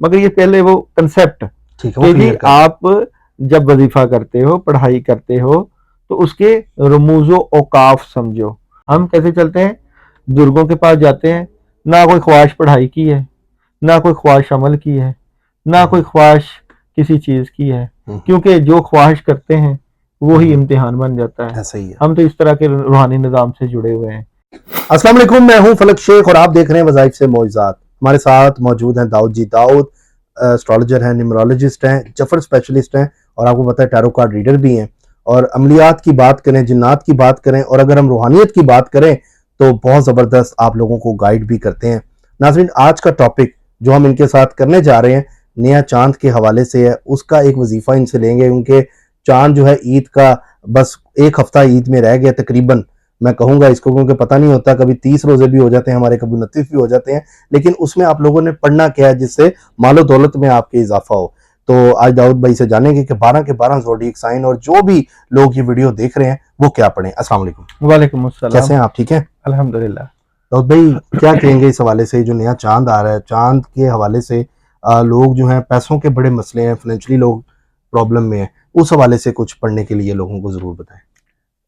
मगर ये पहले वो कंसेप्ट ठीक है, कि जी आप जब वजीफा करते हो, पढ़ाई करते हो, तो उसके रमूजो औकाफ समझो। हम कैसे चलते हैं, बुजुर्गों के पास जाते हैं, ना कोई ख्वाहिश पढ़ाई की है, ना कोई ख्वाहिश अमल की है, ना कोई ख्वाहिश किसी चीज की है, क्योंकि जो ख्वाहिश करते हैं वो ही इम्तिहान बन जाता है। ऐसा ही है। हम तो इस तरह के रूहानी निज़ाम से जुड़े हुए हैं। अस्सलाम वालेकुम, मैं हूं फलक शेख और आप देख रहे हैं वज़ाइफ से मौइज़ात। हमारे साथ मौजूद हैं दाऊद जी। दाऊद एस्ट्रोलॉजर हैं, न्यूमरोलॉजिस्ट हैं, जफर स्पेशलिस्ट हैं और आपको पता है टैरो कार्ड रीडर भी हैं। और अमलियात की बात करें, जिन्नात की बात करें और अगर हम रूहानियत की बात करें तो बहुत ज़बरदस्त आप लोगों को गाइड भी करते हैं। नाज़रीन, आज का टॉपिक जो हम इनके साथ करने जा रहे हैं नया चांद के हवाले से है। उसका एक वजीफ़ा इनसे लेंगे। उनके चांद जो है ईद का बस एक हफ्ता ईद में रह गया तकरीबन, मैं कहूंगा इसको, क्योंकि पता नहीं होता, कभी 30 रोजे भी हो जाते हैं हमारे, कभी 29 भी हो जाते हैं, लेकिन उसमें आप लोगों ने पढ़ना क्या है जिससे मालो दौलत में आपके इजाफा हो। तो आज दाऊद भाई से जानेंगे कि 12 के 12 ज़ोडिएक साइन और जो भी लोग ये वीडियो देख रहे हैं वो क्या पढ़ें। अस्सलाम वालेकुम। वालेकुम अस्सलाम। कैसे हैं आप? ठीक है, अल्हम्दुलिल्लाह। दाऊद भाई क्या कहेंगे इस हवाले से, जो नया चांद आ रहा है, चांद के हवाले से लोग जो हैं पैसों के बड़े मसले हैं, फाइनेंशियली लोग प्रॉब्लम में हैं, उस हवाले से कुछ पढ़ने के लिए लोगों को जरूर बताएं।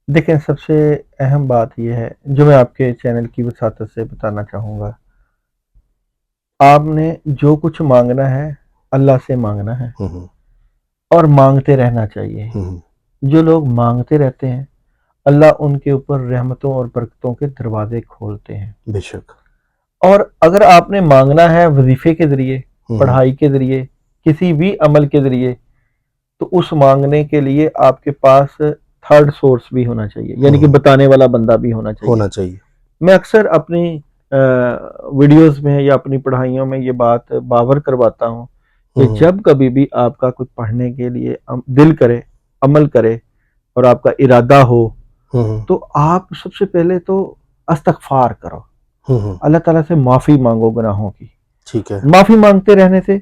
देखें, सबसे अहम बात यह है जो मैं आपके चैनल की वसातत से बताना चाहूँगा, आपने जो कुछ मांगना है अल्लाह से मांगना है और मांगते रहना चाहिए। जो लोग मांगते रहते हैं अल्लाह उनके ऊपर रहमतों और बरकतों के दरवाजे खोलते हैं। बेशक। और अगर आपने मांगना है वजीफे के ज़रिए, पढ़ाई के ज़रिए, किसी भी अमल के ज़रिए, तो उस मांगने के लिए आपके पास थर्ड सोर्स भी होना चाहिए, यानी कि बताने वाला बंदा भी होना चाहिए। मैं अक्सर अपनी वीडियोस में या अपनी पढ़ाइयों में ये बात बावर करवाता हूँ कि जब कभी भी आपका कुछ पढ़ने के लिए दिल करे, अमल करे और आपका इरादा हो, तो आप सबसे पहले तो इस्तग़फ़ार करो, अल्लाह ताला से माफ़ी मांगो गुनाहों की। ठीक है। माफ़ी मांगते रहने से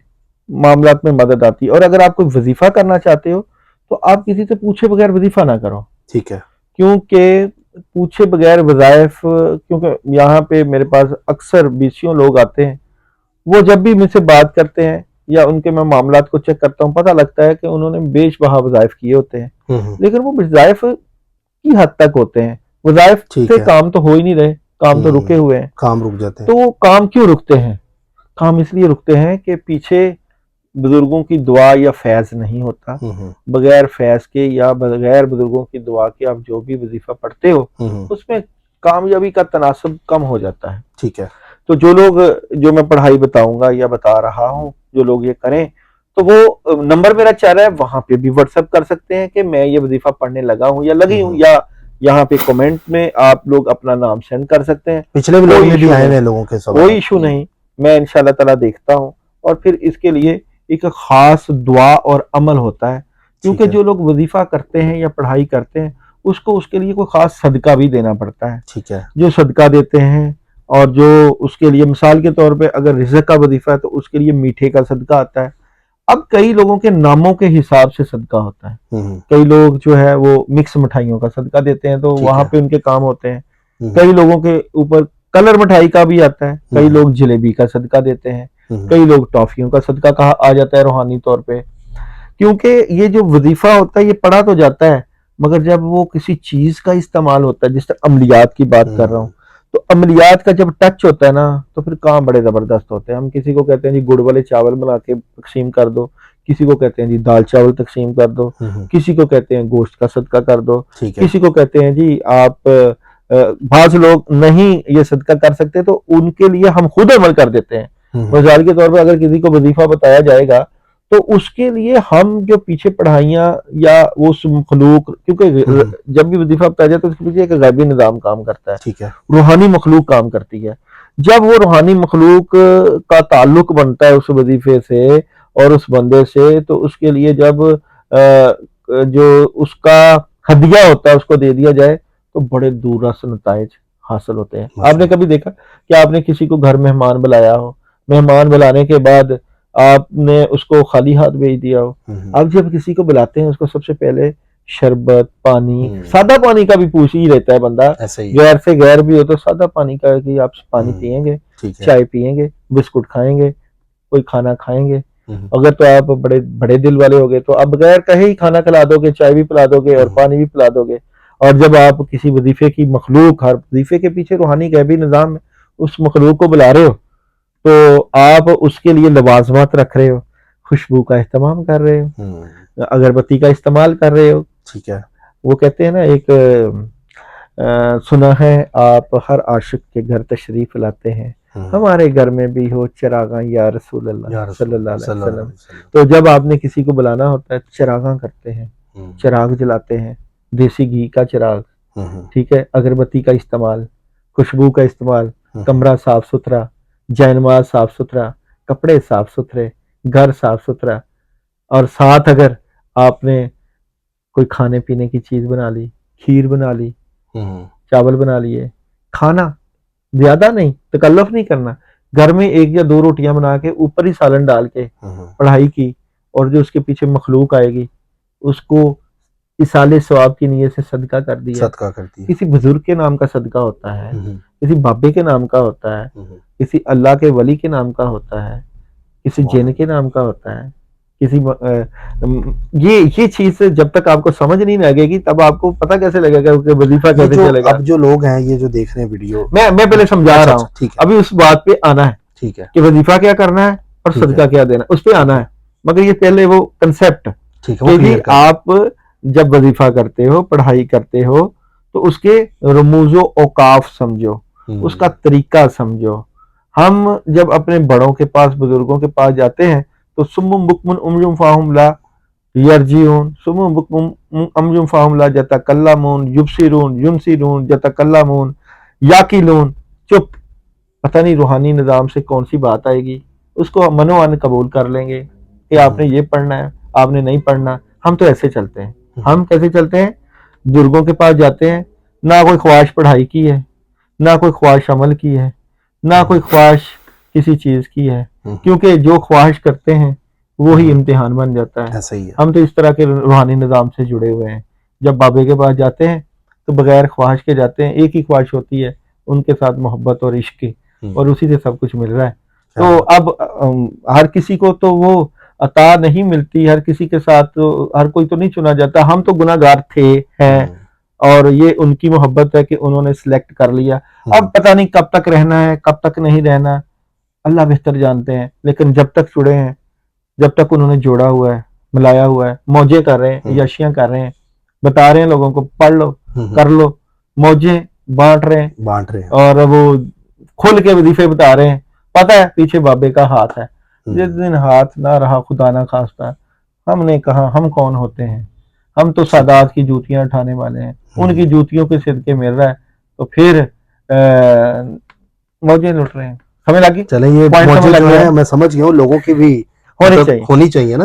मामलात में मदद आती है। और अगर आप कोई वजीफ़ा करना चाहते हो तो आप किसी से पूछे बगैर वजीफ़ा ना करो। ठीक है। क्योंकि पूछे बगैर वज़ाइफ, क्योंकि यहाँ पे मेरे पास अक्सर बीसियों लोग आते हैं, वो जब भी मुझसे बात करते हैं या उनके मैं मामलात को चेक करता हूँ, पता लगता है कि उन्होंने बेशबहा वज़ाइफ किए होते हैं, लेकिन वो वज़ाइफ की हद तक होते हैं। वज़ाइफ से काम तो हो ही नहीं रहे, काम तो रुके हुए हैं। काम रुक जाते हैं। तो वो काम क्यों रुकते हैं? काम इसलिए रुकते हैं कि पीछे बुजुर्गों की दुआ या फैज़ नहीं होता। बगैर फैज़ के या बगैर बुजुर्गों की दुआ के आप जो भी वजीफा पढ़ते हो उसमें कामयाबी का तनासब कम हो जाता है। ठीक है। तो जो लोग, जो मैं पढ़ाई बताऊंगा या बता रहा हूँ, जो लोग ये करें तो वो नंबर मेरा चल रहा है, वहां पे भी व्हाट्सएप कर सकते हैं कि मैं ये वजीफा पढ़ने लगा हूँ या लगी हूँ, या यहाँ पे कमेंट में आप लोग अपना नाम सेंड कर सकते हैं। पिछले व्लॉग में भी आए हैं लोगों के सवाल, कोई इशू नहीं, मैं इंशाल्लाह ताला देखता हूँ। और फिर इसके लिए एक खास दुआ और अमल होता है, क्योंकि जो लोग वजीफा करते हैं या पढ़ाई करते हैं उसको उसके लिए कोई खास सदका भी देना पड़ता है। ठीक है। जो सदका देते हैं और जो उसके लिए, मिसाल के तौर पे अगर रिज़्क़ का वजीफा है तो उसके लिए मीठे का सदका आता है। अब कई लोगों के नामों के हिसाब से सदका होता है। कई लोग जो है वो मिक्स मिठाइयों का सदका देते हैं, तो वहां पे उनके काम होते हैं। कई लोगों के ऊपर कलर मिठाई का भी आता है, कई लोग जलेबी का सदका देते हैं, कई लोग टॉफियों का सदका कहा आ जाता है रूहानी तौर पे। क्योंकि ये जो वजीफा होता है ये पढ़ा तो जाता है, मगर जब वो किसी चीज का इस्तेमाल होता है, जिस तरह अमलियात की बात कर रहा हूँ, तो अमलियात का जब टच होता है ना तो फिर काम बड़े जबरदस्त होते हैं। हम किसी को कहते हैं जी गुड़ वाले चावल बना के तकसीम कर दो, किसी को कहते हैं जी दाल चावल तकसीम कर दो, किसी को कहते हैं गोश्त का सदका कर दो, किसी को कहते हैं जी आप बाज़ लोग नहीं ये सदका कर सकते तो उनके लिए हम खुद अमल कर देते हैं। मिसाल के तौर पर अगर किसी को वजीफा बताया जाएगा तो उसके लिए हम जो पीछे पढ़ाइयाँ या वो मखलूक, क्योंकि जब भी वजीफा बताया जाए तो उसके पीछे एक गैबी निज़ाम काम करता है। ठीक है। रूहानी मखलूक काम करती है। जब वो रूहानी मखलूक का ताल्लुक बनता है उस वजीफे से और उस बंदे से, तो उसके लिए जब जो उसका हदिया होता है उसको दे दिया जाए तो बड़े दूरदराज नताइज हासिल होते हैं। आपने कभी देखा कि आपने किसी को घर मेहमान बुलाया हो, मेहमान बुलाने के बाद आपने उसको खाली हाथ भेज दिया हो? आप जब किसी को बुलाते हैं उसको सबसे पहले शरबत, पानी, सादा पानी का भी पूछ ही रहता है बंदा, गैर से गैर भी हो तो सादा पानी का कि आप पानी पियेंगे, चाय पियेंगे, बिस्कुट खाएंगे, कोई खाना खाएंगे। अगर तो आप बड़े बड़े दिल वाले हो गए तो आप बगैर कहे ही खाना खिला दोगे, चाय भी पिला दोगे और पानी भी पिला दोगे। और जब आप किसी वजीफे की मखलूक, हर वजीफे के पीछे रूहानी गैबी निज़ाम है, उस मखलूक को बुला रहे हो तो आप उसके लिए लवाजमात रख रहे हो, खुशबू का इस्तेमाल कर रहे हो, अगरबत्ती का इस्तेमाल कर रहे हो। ठीक है। वो कहते हैं ना, एक सुना है आप हर आशिक के घर तशरीफ लाते हैं, हमारे घर में भी हो चिरागा या रसूल अल्लाह सल्लल्लाहु अलैहि वसल्लम। तो जब आपने किसी को बुलाना होता है चिरागा करते हैं, चिराग जलाते हैं, देसी घी का चिराग, ठीक है, अगरबत्ती का इस्तेमाल, खुशबू का इस्तेमाल, कमरा साफ सुथरा, जैनमाज साफ सुथरा, कपड़े साफ सुथरे, घर साफ सुथरा, और साथ अगर आपने कोई खाने पीने की चीज बना ली, खीर बना ली, चावल बना लिए, खाना ज्यादा नहीं, तकल्लुफ नहीं करना, घर में 1 या 2 रोटियां बना के ऊपर ही सालन डाल के पढ़ाई की, और जो उसके पीछे मखलूक आएगी उसको इसाले सवाब की नीयत से सदका कर दिया। किसी बुजुर्ग के नाम का सदका होता है, किसी बाबे के नाम का होता है, किसी अल्लाह के वली के नाम का होता है, किसी जिन के नाम का होता है, किसी ये चीज जब तक आपको समझ नहीं लगेगी तब आपको पता कैसे लगेगा कि वजीफा कैसे चलेगा। अब जो लोग हैं ये जो देख रहे हैं वीडियो, मैं पहले समझा रहा हूँ, अभी उस बात पे आना है, ठीक है, कि वजीफा क्या करना है और सदका क्या देना, उस पे आना है। मगर ये पहले वो कंसेप्ट कि आप जब वजीफा करते हो, पढ़ाई करते हो, तो उसके रमूजो औकाफ समझो, उसका तरीका समझो। हम जब अपने बड़ों के पास, बुजुर्गों के पास जाते हैं तो सुम्मुम बुकमुन उमजुम फाहुम ला यरजिऊन, सुम्मुम बुकमुम अमजुम फाहुम ला यतकल्लमून, युबसिरून युनसिरून यतकल्लमून याकिलून, चुप, पता नहीं रूहानी निज़ाम से कौन सी बात आएगी, उसको मनोअन कबूल कर लेंगे कि आपने ये पढ़ना है, आपने नहीं पढ़ना। हम तो ऐसे चलते हैं। हम कैसे चलते हैं? बुजुर्गों के पास जाते हैं, ना कोई ख्वाहिश पढ़ाई की है, ना कोई ख्वाहिश अमल की है, ना कोई ख्वाहिश किसी चीज की है, क्योंकि जो ख्वाहिश करते हैं वो ही इम्तिहान बन जाता है। ऐसा ही है। हम तो इस तरह के रूहानी निज़ाम से जुड़े हुए हैं। जब बाबे के पास जाते हैं तो बगैर ख्वाहिश के जाते हैं, एक ही ख्वाहिश होती है, उनके साथ मोहब्बत और इश्क की, और उसी से सब कुछ मिल रहा है। तो अब हर किसी को तो वो अता नहीं मिलती, हर किसी के साथ तो हर कोई तो नहीं चुना जाता। हम तो गुनाहगार थे, हैं, और ये उनकी मोहब्बत है कि उन्होंने सिलेक्ट कर लिया। अब पता नहीं कब तक रहना है, कब तक नहीं रहना, अल्लाह बेहतर जानते हैं। लेकिन जब तक जुड़े हैं, जब तक उन्होंने जोड़ा हुआ है, मिलाया हुआ है, मौजे कर रहे हैं, यशियां कर रहे हैं, बता रहे हैं लोगों को पढ़ लो, कर लो, मौजे बांट रहे हैं, और वो खुल के वजीफे बता रहे हैं। पता है पीछे बाबे का हाथ है। जिस दिन हाथ ना रहा, खुदा ना खास्ता, हमने कहा हम कौन होते हैं? हम तो सादात की जूतियां उठाने वाले हैं, उनकी जूतियों के सिदके मिल रहा है, तो फिर मौजे लुट रहे हैं। समझ लगी? चले, ये मौजे जो है मैं समझ गया हूँ, लोगों की भी होनी चाहिए ना,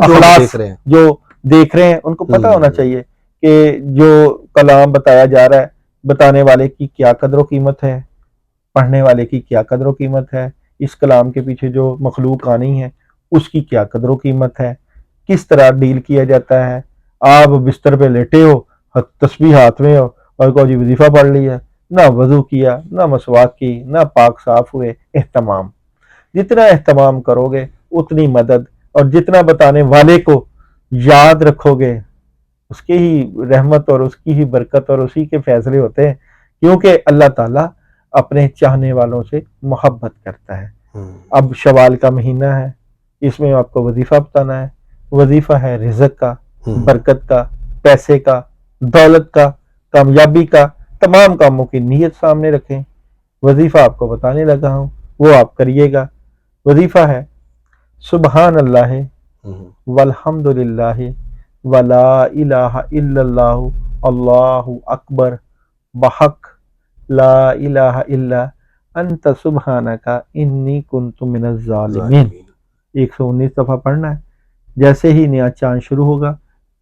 जो देख रहे हैं उनको पता होना चाहिए कि जो कलाम बताया जा रहा है, बताने वाले की क्या कदर कीमत है, पढ़ने वाले की क्या कदर कीमत है, इस कलाम के पीछे जो मखलूक आनी है उसकी क्या कदर कीमत है, किस तरह डील किया जाता है। आप बिस्तर पे लेटे हो, तस्बीह हाथ में हो, और को जी वजीफा पढ़ लिया, ना वजू किया, ना मसवाक की, ना पाक साफ हुए। एहतमाम, जितना एहतमाम करोगे उतनी मदद, और जितना बताने वाले को याद रखोगे उसकी ही रहमत और उसकी ही बरकत और उसी के फैसले होते हैं, क्योंकि अल्लाह ताला अपने चाहने वालों से मोहब्बत करता है। अब शवाल का महीना है, इसमें आपको वजीफा बताना है। वजीफा है रिज़्क का, बरकत का, पैसे का, दौलत का, कामयाबी का, तमाम कामों की नीयत सामने रखें। वजीफा आपको बताने लगा हूं, वो आप करिएगा। वजीफा है सुबहान अल्लाह वल्हम्दुलिल्लाह वला इलाहा इल्लल्लाहु अल्लाहु अकबर बहक ला इलाहा इल्ला अंत सुबहानका इन्नी कुन्तु मिनज़ ज़ालिमीन। 119 दफा पढ़ना है। जैसे ही नया चांद शुरू होगा,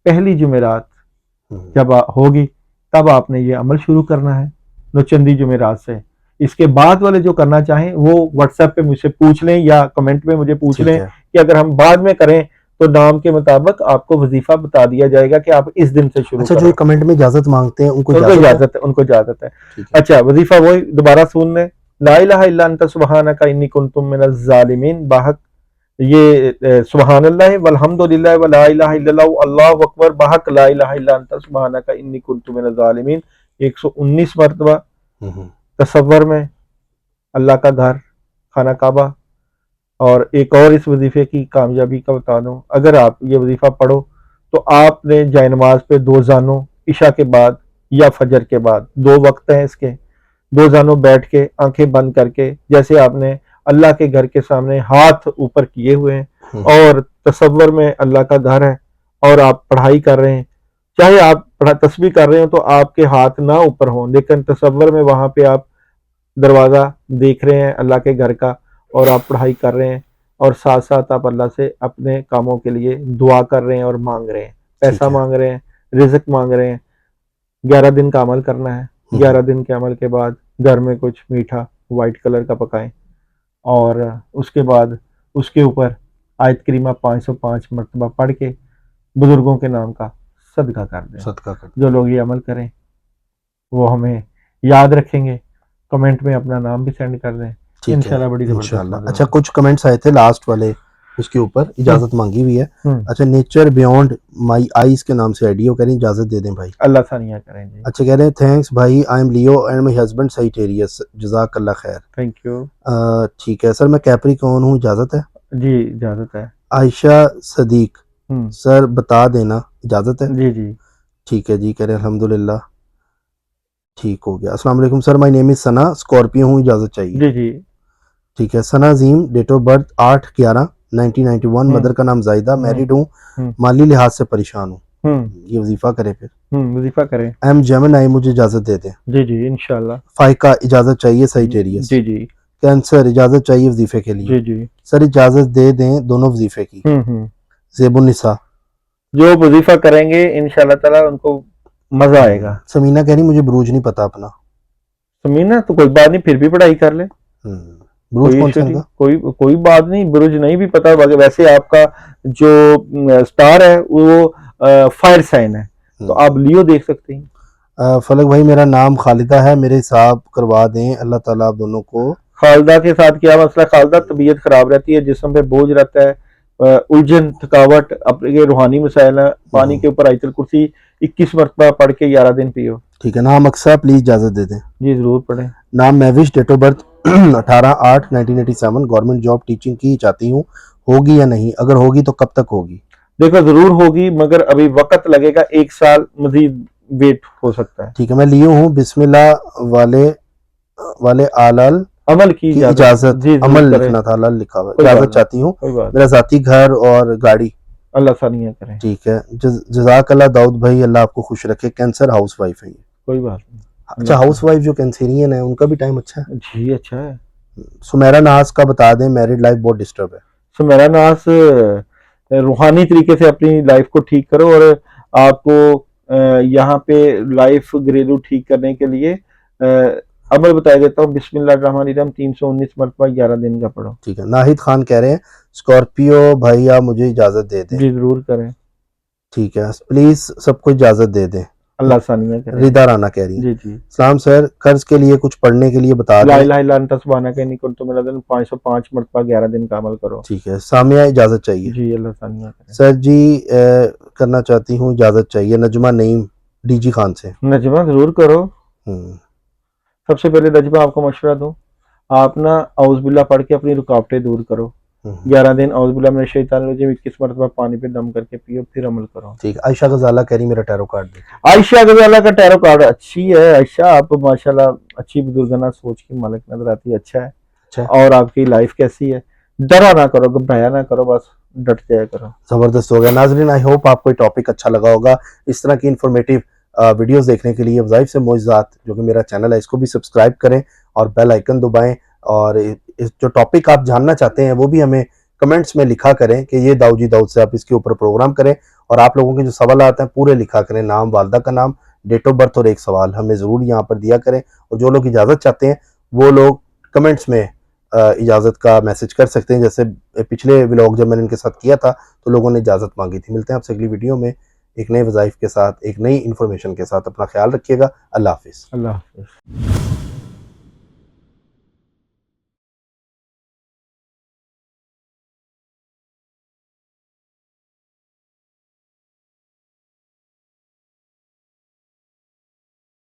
पहली जुमेरात जब होगी, तब आपने ये अमल शुरू करना है, नौचंदी जुमेरात से। इसके बाद वाले जो करना चाहें वो व्हाट्सएप पे मुझसे पूछ लें या कमेंट में मुझे पूछ लें कि अगर हम बाद में करें तो नाम के मुताबिक आपको वजीफा बता दिया जाएगा कि आप इस दिन से शुरू। अच्छा, जो कमेंट में इजाजत मांगते हैं उनको इजाजत है। अच्छा, वजीफा वही दोबारा सुन लें, ला इलाहा इल्ला अंता सुब्हानका इन्नी कुन्तु मिनज़ ज़ालिमीन, बाहक ये सुबहान अल्लाह वल्हम्दुलिल्लाह वला इलाहा इल्लल्लाह अल्लाहु अकबर बहक ला इलाहा इल्ला अंता सुब्हानका इन्नी कुन्तु मिनज़ ज़ालिमीन 119 मरतबा। तसव्वुर में अल्लाह का घर, खाना काबा। और एक और इस वजीफे की कामयाबी का बता दूं, अगर आप ये वजीफा पढ़ो तो आपने जाए नमाज पे 2 जानों इशा के बाद या फजर के बाद 2 वक्त हैं इसके, 2 जानों बैठ के आंखें बंद करके जैसे आपने अल्लाह के घर के सामने हाथ ऊपर किए हुए हैं और तसव्वुर में अल्लाह का घर है और आप पढ़ाई कर रहे हैं, चाहे आप तस्बीह कर रहे हो तो आपके हाथ ना ऊपर हों, लेकिन तसव्वुर में वहां पे आप दरवाज़ा देख रहे हैं अल्लाह के घर का और आप पढ़ाई कर रहे हैं और साथ साथ आप अल्लाह से अपने कामों के लिए दुआ कर रहे हैं और मांग रहे हैं, पैसा मांग रहे हैं, रिज़्क मांग रहे हैं। 11 दिन का अमल करना है। 11 दिन के अमल के बाद घर में कुछ मीठा वाइट कलर का पकाएं और उसके बाद उसके ऊपर आयत करीमा 505 मरतबा पढ़ के बुजुर्गों के नाम का सदका कर दें। सदका कर जो लोग ये अमल करें वो हमें याद रखेंगे, कमेंट में अपना नाम भी सेंड कर दें इंशाल्लाह। बड़ी इंशाल्लाह। अच्छा, कुछ कमेंट्स आए थे लास्ट वाले उसके ऊपर, इजाजत मांगी हुई है। अच्छा, नेचर बियॉन्ड माई आईज के नाम से आईडी, वो कह रही इजाजत दे दें भाई, अल्लाह सानिया करें जी। अच्छा, कह रहे हैं थैंक्स भाई, I am Leo and my husband Sagittarius, जज़ाकल्लाह खैर। Thank you. ठीक है सर, मैं कैप्रिकॉर्न हूँ, इजाजत है जी? इजाजत है। आयशा सदीक सर बता देना, इजाजत है? जी जी ठीक है जी, कह रहे हैं अल्हम्दुलिल्लाह, ठीक हो गया। अस्सलाम वालेकुम sir, my name is Sana, Scorpio हूँ, इजाजत चाहिए? जी जी ठीक है। सना अजीम, डेट ऑफ बर्थ 8/11/1991, मदर का नाम जायदा, मैरिड हूँ, माली लिहाज से परेशान हूँ। ये वजीफा करें फिर? वजीफा करें। एम जेमिनी, मुझे इजाजत दे दें? जी जी इंशाल्लाह। फाइका, इजाजत चाहिए साइटेरियस? जी जी। कैंसर, इजाजत चाहिए वजीफे के लिए? जी जी सर इजाजत दे दें दोनों वजीफे की? ज़ेबुन्निसा, जो वजीफा करेंगे इंशाल्लाह ताला उनको मजा आएगा। समीना कह रही मुझे बुरूज नहीं पता अपना। समीना तो कोई बात नहीं, फिर भी पढ़ाई कर ले, बुरूज कौन सा? कोई बात नहीं, बुरुज नहीं भी पता, वैसे आपका जो स्टार है वो फायर साइन है, तो आप लियो देख सकते हैं। फलक भाई, मेरा नाम खालिदा है, मेरे हिसाब करवा दें, अल्लाह ताला आप दोनों को। खालिदा के साथ क्या मसला? खालिदा तबीयत खराब रहती है, जिस्म पे बोझ रहता है, उलझन, थकावट, अपने रूहानी मसाइल है। पानी के ऊपर आयतुल कुर्सी 21 मरतबा पढ़ के 11 दिन पियो। ठीक है। नाम अक्सा, प्लीज इजाजत दे दें? जी जरूर पढ़ें। नाम Mahvish, date of birth 18/8/1987, government job teaching की चाहती हूँ, होगी या नहीं? अगर होगी तो कब तक होगी? देखो जरूर होगी, मगर अभी वक्त लगेगा, 1 साल मजीद वेट हो सकता है। ठीक है। मैं लियो हूँ, बिस्मिल्लाह वाले आलल अमल की इजाजत, अमल लिखना था, अमल लिखा हुआ, इजाजत चाहती हूँ, मेरा जाती घर और गाड़ी, अल्लाह सानिया करें। ठीक है। जज़ाकल्लाह दाऊद भाई, अल्लाह आपको खुश रखे। कैंसर हाउस वाइफ है ये? कोई बात नहीं। अच्छा, हाउस वाइफ जो कैंसरियन है उनका भी टाइम अच्छा है? जी अच्छा है। सुमेरा नाज का बता दें, मैरिड लाइफ बहुत डिस्टर्ब है। सुमेरा नाज रूहानी तरीके से अपनी लाइफ को ठीक करो, और आपको यहाँ पे लाइफ घरेलू ठीक करने के लिए अमल बता देता हूँ। बिस्मिल्लाहिर्रहमानिर्रहीम 319 मरतबा 11 दिन का पढ़ो। ठीक है। नाहिद खान कह रहे हैं स्कॉर्पियो भाई आप मुझे इजाजत दे दें? जी जरूर करें। ठीक है, प्लीज सबको इजाजत दे दें, अल्लाह सानिया करें। रिदा राना कह रही है। जी जी। सलाम सर, कर्ज के लिए कुछ पढ़ने के लिए बता दें? ला इलाहा इल्ला अंता सुब्हानका इन्नी कुन्तु मिनज़ ज़ालिमीन 505 मरतबा 11 दिन का अमल करो। ठीक है। सामिया, इजाजत चाहिए? जी अल्लाह सानिया करें। सर जी करना चाहती हूँ, इजाजत चाहिए। नजमा नईम, डीजी खान से। नजमा जरूर करो। सबसे पहले नजमा आपको मशवरा दूं, आप ना औज़ुबिल्लाह पढ़ के अपनी रुकावटें दूर करो। 11 दिन औज़ुबिल्लाह मिनश शैतानिर रजीम 21 मरतबा पानी पे दम करके पियो, फिर अमल करो। ठीक। आयशा गजाला कह रही मेरा टैरो कार्ड देखो। आयशा गजाला का टैरो कार्ड अच्छी है। आयशा, आप माशाल्लाह अच्छी बुजुर्गाना सोच की मालिक नजर आती है, अच्छा है। अच्छा। और आपकी लाइफ कैसी है? डरा ना करो, घबराया ना करो, बस डट जाया करो। जबरदस्त हो गया। नाजरीन, आई होप आपको ये टॉपिक अच्छा लगा होगा। इस तरह की इंफॉर्मेटिव वीडियोस देखने के लिए वज़ाइफ से मौजूदात जो कि मेरा चैनल है, इसको भी सब्सक्राइब करें और बेल आइकन दबाएं, और इस जो टॉपिक आप जानना चाहते हैं वो भी हमें कमेंट्स में लिखा करें कि ये दाऊद जी दाऊद से आप इसके ऊपर प्रोग्राम करें, और आप लोगों के जो सवाल आते हैं पूरे लिखा करें, नाम, वालदा का नाम, डेट ऑफ बर्थ और एक सवाल हमें ज़रूर यहाँ पर दिया करें। और जो लोग इजाज़त चाहते हैं वो लोग कमेंट्स में इजाज़त का मैसेज कर सकते हैं। जैसे पिछले व्लॉग जब मैंने इनके साथ किया था तो लोगों ने इजाज़त मांगी थी। मिलते हैं आपसे अगली वीडियो में एक नए वज़ाइफ के साथ, एक नई इन्फॉर्मेशन के साथ। अपना ख्याल रखिएगा। अल्लाह हाफिज़। अल्लाह हाफिज़।